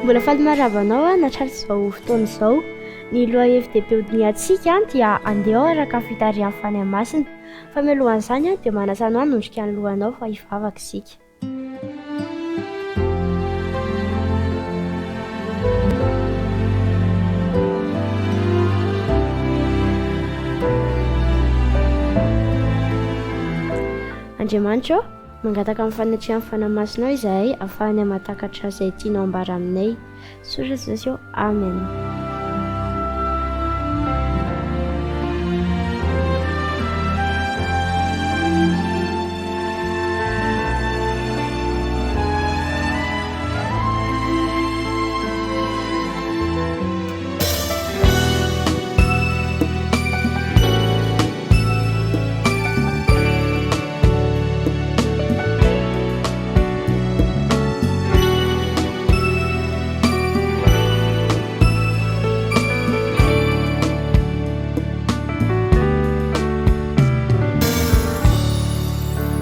Mbola faly maravanao a natrary izao fotoana izao. Ny lohahevy dehibe atsika dia andeha ao araka fitarian'ny fanahy-masina, fa mialohan'izany dia manasa anao hanondrika ny lohanao fa hivavaka isika. Andriamanitra mangataka amin'ny fanatrian'ny fanahy-masinao izahay ahafahany mahatakatra izay tianao ambara aminay. Sotra Jesosy, amen.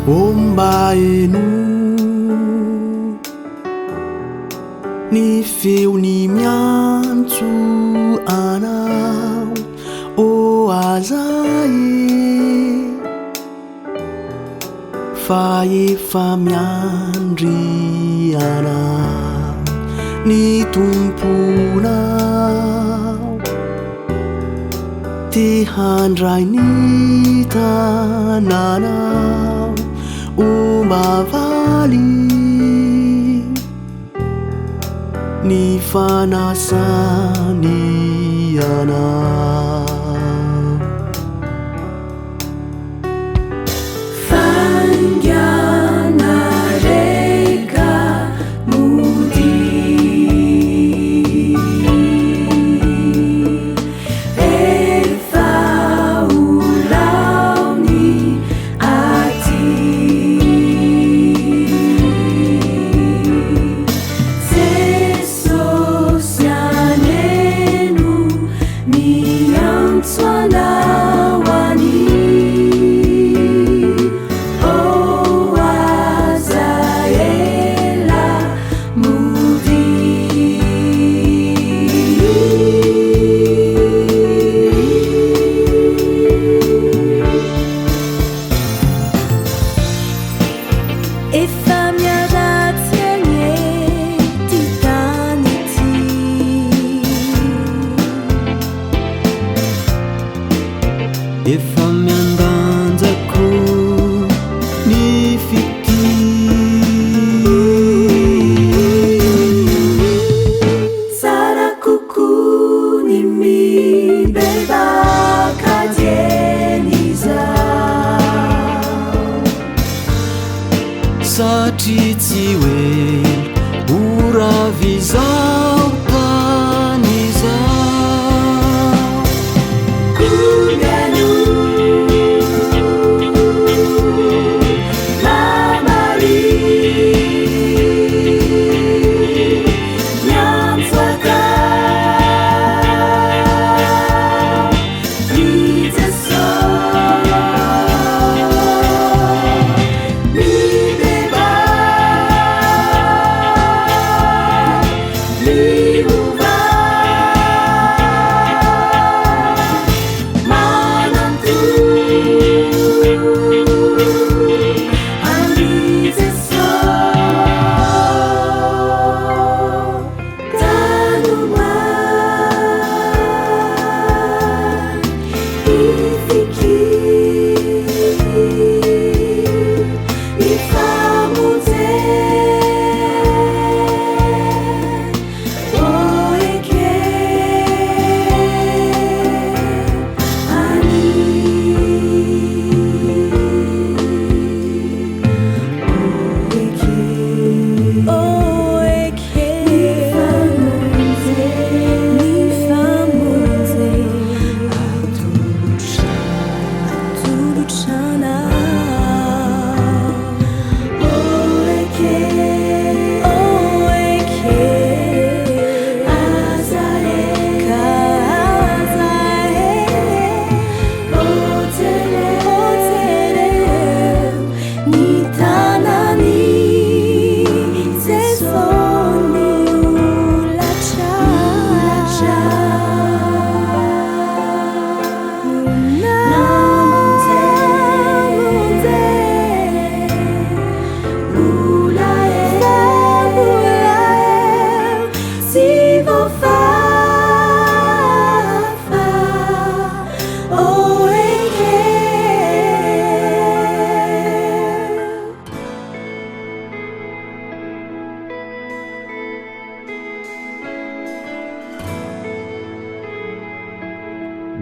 Ombaeno ny feony miantso anao o azay fa efa miandry anao ny tomponao te handray ny tananao o mavaly ny fanasany anao. Fangana reka mudi efa ulauni ati sesosianenu niantswanawani Efa miandanjako ny fity Sara kuku ni mibebaka dieniza satria tsy hoe oravizao tanizao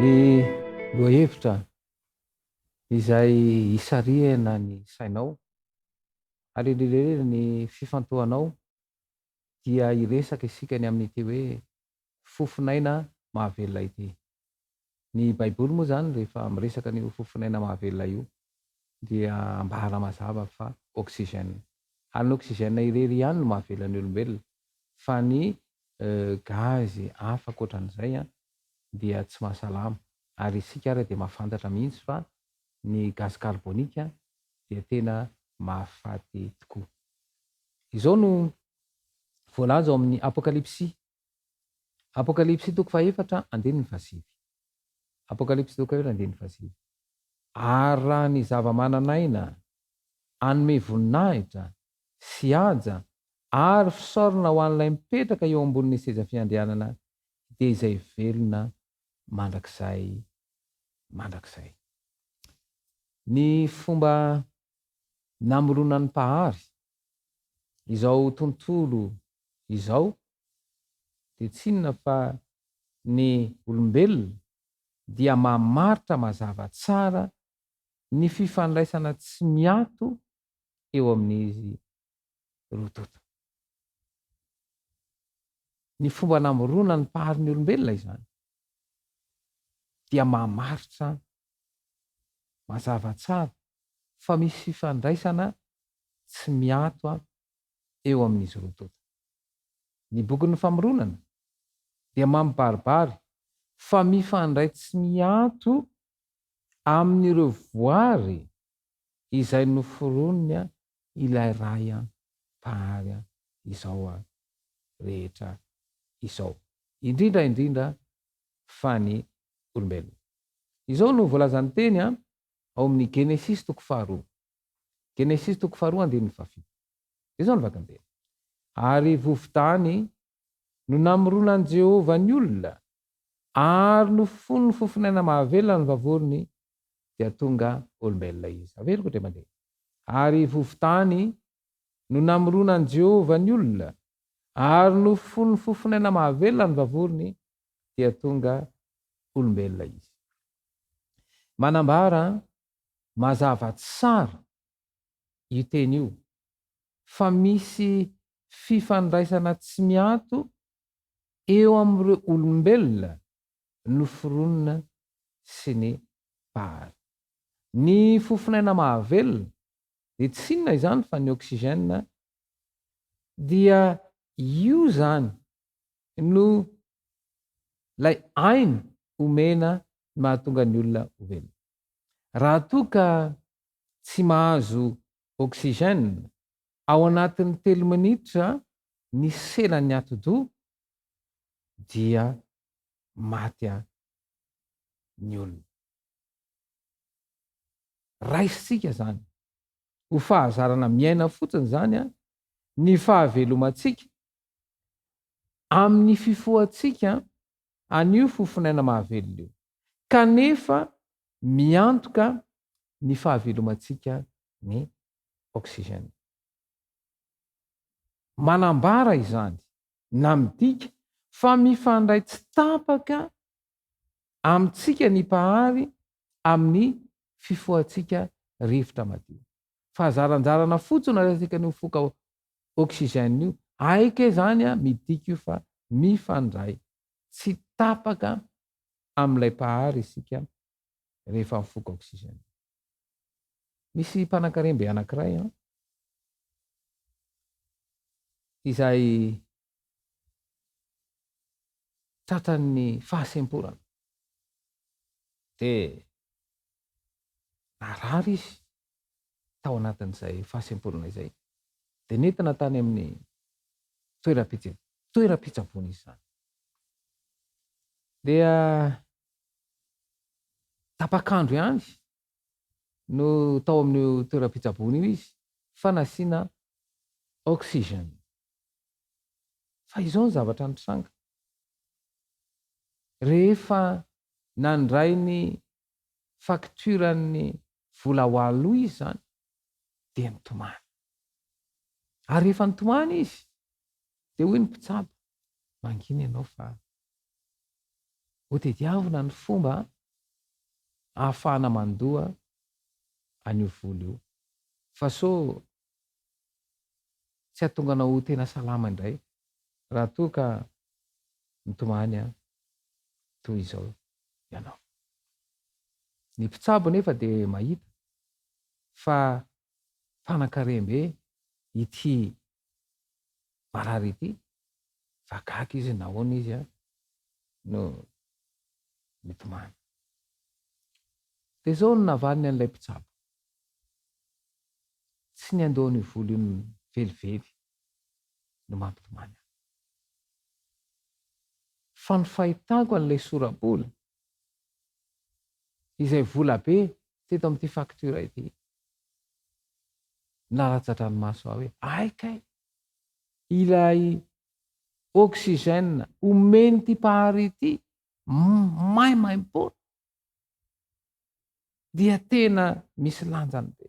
ny lohahevitra izay hisarihana ny sainao ary indrindra ny fifantohanao dia iresaka isika ny amin'ity hoe fofinaina mahavelona ity. Ny baiboly moa zany rehefa miresaka ny fofinaina mahavelona io dia ambara mazava fa oxygène. Ary ny oxygène irery ihany no mahavelona ny olombelona, fa ny gazy hafa ankoatran'izay dia tsy mahasalama. Ary isika ary dia mahafantatra mihitsy fa ny gazy karbonika dia tena mahafaty tokoa. Izao no voalaza ao amin'ny apokalipsy. Apokalipsy toko 4:1-7. Apokalipsy toko 4:1-7. Ary raha ny zava-mananaina anome voninahitra sy haja ary fisaorana ho an'ilay mipetraka eo ambonin'ny seza fiandrianana dia izay velona mandrakizay. Ny fomba namoronan'ny mpahary izao tontolo izao dia tsy inona fa ny olombelona dia mamaritra mazava tsara ny fifandraisana tsy miato eo amin'izy rototo. Ny fomba namoronan'ny mpahary ny olombelona izany dia mamaritra mazava tsara fa misy fifandraisana tsy miato eo amin'izy rototo. Ny bokin'ny famoronana dia mampibaribary fa mifandray tsy miato amin'ireo voary izay noforonina ilay ray mpahary izao rehetra izao, indrindra fa ny olombelona. Izao no voalazan'ny teny ao amin'ny Genesis toko 2. Genesis toko 2:7. Izao no vakan teny. Ary vovi-tany no namoronan'i Jehovah ny olona ary no fony fofinaina mahavelona ny vavorony dia tonga olombelona izy. Averiko dia mandeha. Ary vovi-tany no namoronan'i Jehovah ny olona ary no fony fofinaina mahavelona ny vavorony dia tonga olombelona izy. Manambara mazava tsara io teny io fa misy fifandraisana tsy miato eo amin'ireo olombelona noforonina sy ny mpahary. Ny fofinaina mahavelona dia tsy inona izany fa ny oxygène dia io zany no lay aina omena mahatonga ny olona ho velona. Raha toa ka tsy mahazo oxygène ao anatin'ny 3 minitra ny selan'ny ati-doha dia maty ny olona. Raisitsika zany ho fahazarana miaina fotsiny zany ny fahavelomantsika amin'ny fifohantsika an'io fofinaina mahavelona io, kanefa miantoka ny fahavelomantsika ny oxygène. Manambara izany na midika fa mifandray tsy tapaka amintsika ny mpahary amin'ny fifohantsika rivotra madio. Fahazaranjarana fotsiny resaka ny foka oxygène io, aika zany midika io fa mifandray tsy tapaka amin'ilay mpahary isika rehefa mifoka oxygène. Misy mpanan-karembe anankiray izay tratran'ny fahasemporana dia narary izy tao anatin'izay fahasemporana izay dia nentina tany amin'ny toeram-pitsaboana izy zany. Dia tapakandro ihany no tao amin'io toeram-pitsaboana io izy fa nasiana oxygène. Fa izao ny zavatra nitranga. Rehefa nandray ny fakturan'ny vola ho aloha izy zany dia nitomany. Ary rehefa nitomany izy dia hoy ny mpitsabo, mangina ianao fa ho tediavina ny fomba ahafahana mandoa anio volo io. Fa so tsy atonganao ho tena salama indray raha toa ka mitomany toy izao ianao. Ny mpitsabo nefa de mahita fa fanakarembe ity marary ity, vagaky izy nahoana izy no mitomany. De zao no navaliny an'ilay mpitsabo. Tsy ny andohany volo io velively no mampitomany. Fa ny fahitako an'ilay sora-bola izay vola be teto amin'ity faktura ity, nalatsa-dranomaso aho hoe aikay, ilay oksizena omeny ty pahary ity maimaim-pona dia tena misy lanjany be.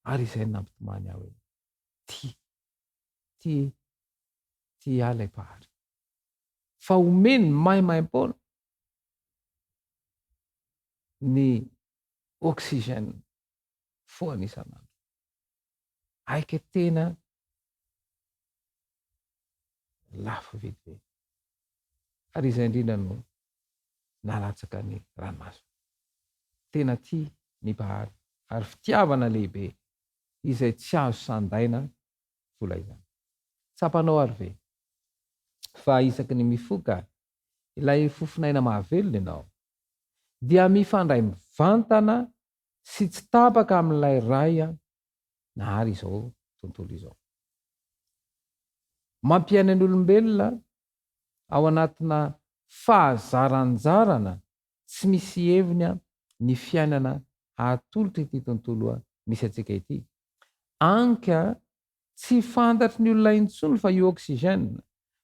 Ary izay nampitomany aho hoe ty alay pahary. Fa omeny maimaim-pona ny oksizena foana isan'andro. Aika tena lafo vidy. Ary izay indrindra no nalatsaka ny ranomaso. Tena tia ny pahary ary fitiavana lehibe izay tsy azo sandaina vola izany. Tsapanao ary ve fa isaky ny mifoka ilay fofinaina mahavelona ianao dia mifandray mivantana sy tsy tapaka amin'ilay ray nahary izao tontolo izao. Mampiaina ny olombelona ao anatina fahazaranjarana tsy misy heviny ny fiainana ahatolotra ity tontolo misy atsika ity. Anka tsy fantatry ny olona intsony fa io oksizena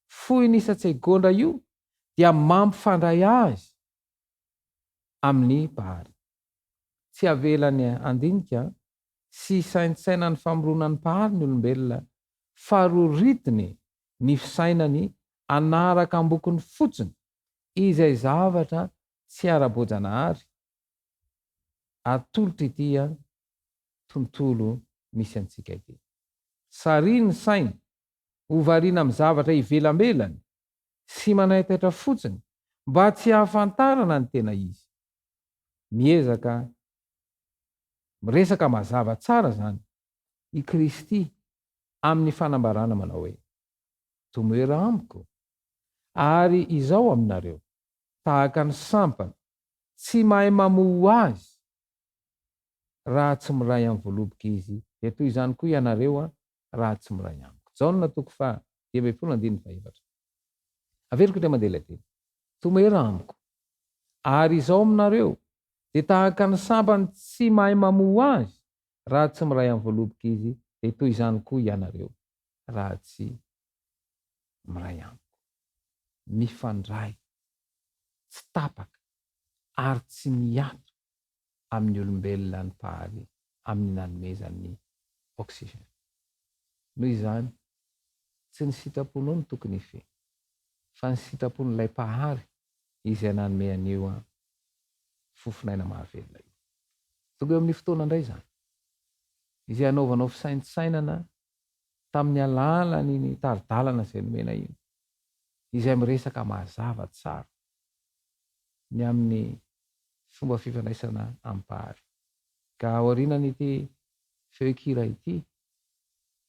fohy nisa-tsegondra io dia mampifandray azy amin'ny pahary. Tsy avelany andinika sy saintsaina ny famoronan'ny pahary ny olombelona fa roritiny ny fisainany anaraka ambokiny fotsiny izay zavatra tsy ara-boajanahary atolotra ity tontolo misy antsika ity. Sariny saina hovariana amin'ny zavatra ivelambelany sy manaitaitra fotsiny mba tsy hahafantarana ny tena izy. Miezaka miresaka mazava tsara zany i Kristy amin'ny fanambarana manao hoe tomoera amiko ary izao aminareo tahaka ny sampana tsy mahay mamoho azy raha tsy miray amin'ny voaloboka izy dia toy izany koa ianareo raha tsy miray amiko. Jaona 2:27. Averiko dia mandeha teny. Tomoera amiko ary izao aminareo dia tahaka ny sampana tsy mahay mamoho azy raha tsy miray amin'ny voaloboka izy dia toy izany koa ianareo raha tsy miray amiko. Mifandray tsy tapaka ary tsy miato amin'ny olombelona ny pahary amin'ny nanomezan'ny oksizena. Noho izany tsy ny sitraponao no tokony fe fa ny sitrapon'ilay pahary izay nanome anio fofinaina mahavelona io. Tonga eo amin'ny fotoana indray zany izay anaovanao fisaintsainana tamin'ny alalan'ny taridalana izay nomena iny, izay miresaka mazava tsara ny amin'ny fomba fifandraisana amin'ny pahary. Ka aorianan'ity feon-kira ity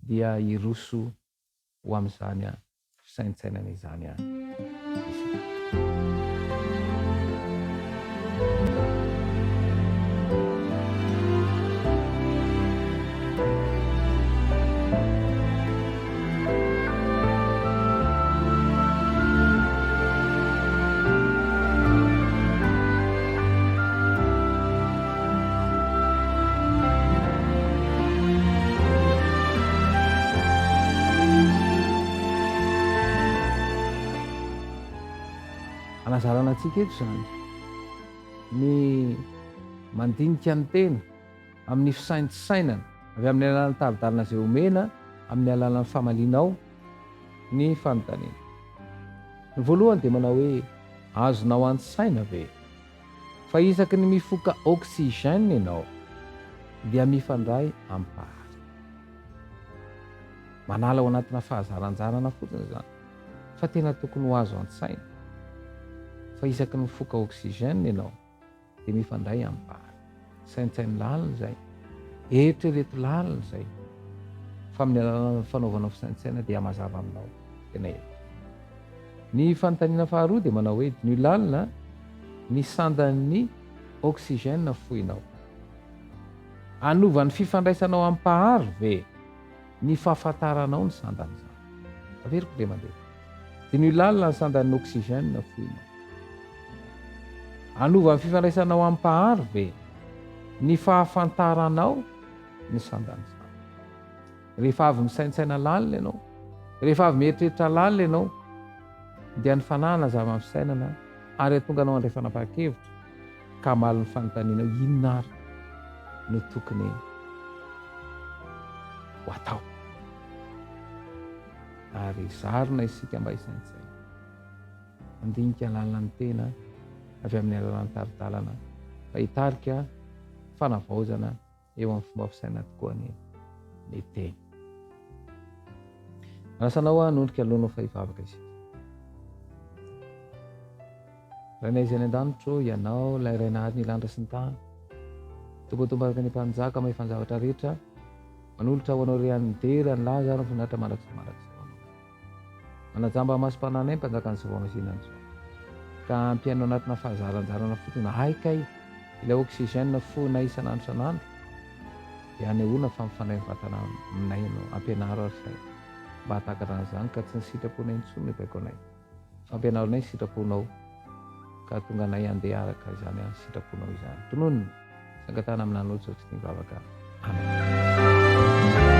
dia iroso ho amin'izany fisaintsainana izany anazarana antsika eto zany ny mandinika ny tena amin'ny fisaintsainana avy amin'ny alalan'ny taridalana izay omena amin'ny alalan'ny famalinao ny fanontaniana. Ny voalohany dia manao hoe azonao an-tsaina ve fa isaky ny mifoka oxygène ianao dia mifandray ampahary. Manala ao anatina fahazaranjarana fotsiny zany fa tena tokony ho azo an-tsaina fa isaky ny mifoka oxygène ianao dia mifandray ampahary. Saintsainy lalina zay, eritrereto lalina zay fa amin'ny alalan'ny fanaovana fisaintsaina dia mazava aminao tena eto. Ny fanontaniana faharoa dia manao hoe ny lalina ny sandan'ny oxygène foinao. Anova ny fifandraisanao ampahary ve ny fahafantaranao ny sandan'izany. Averiko le mandeha. Dia ny lalina ny sandan'ny oxygène foinao. Anova ny fifandraisanao ampahary ve ny fahafantaranao ny sandan'izany. Rehefa avy misaintsaina lalina ianao, rehefa avy mieritreritra lalina ianao dia ny fanahana zava-misainana ary atonga anao andray fanapa-kevitra ka maly ny fanontaniana inona ary no tokony ho atao. Ary zarina isika mba hisaintsaina, andinika lalina ny tena avy amin'ny alalan'ny taridalana fa hitarika fanavaozana eo amin'ny fomba fisaina tokoa ny teny. Anasanao hanondrika alohanao fa hivavaka isika. Rainay izay any an-danitro, ianao ilay rainahary ny landra sy ny tany, tombotombaraka ny mpanjaka mahay fanjavatra rehetra, manolotra ho anao rehan'ny dera ny laza ary finaritra mandraksy mandrakizao anao. Manajamba masom-pananay mpanjaka ny zava-masinany zao ka ampiainao anatina fahazaranjarana fotsiny haikay ilay oxygène foana isan'andro isan'andro dia anehoana fa mifandray vatana aminay ianao, ampianaro ary say mba hatakatra an'izany ka tsy ny sitraponay intsony ny baiko anay fa ampianaro anay ny sitraponao ka tonga anay andeha araka izany any sitraponao izany. Tononona sangatana amin'nanoatra ohatrany mivavaka. Amen.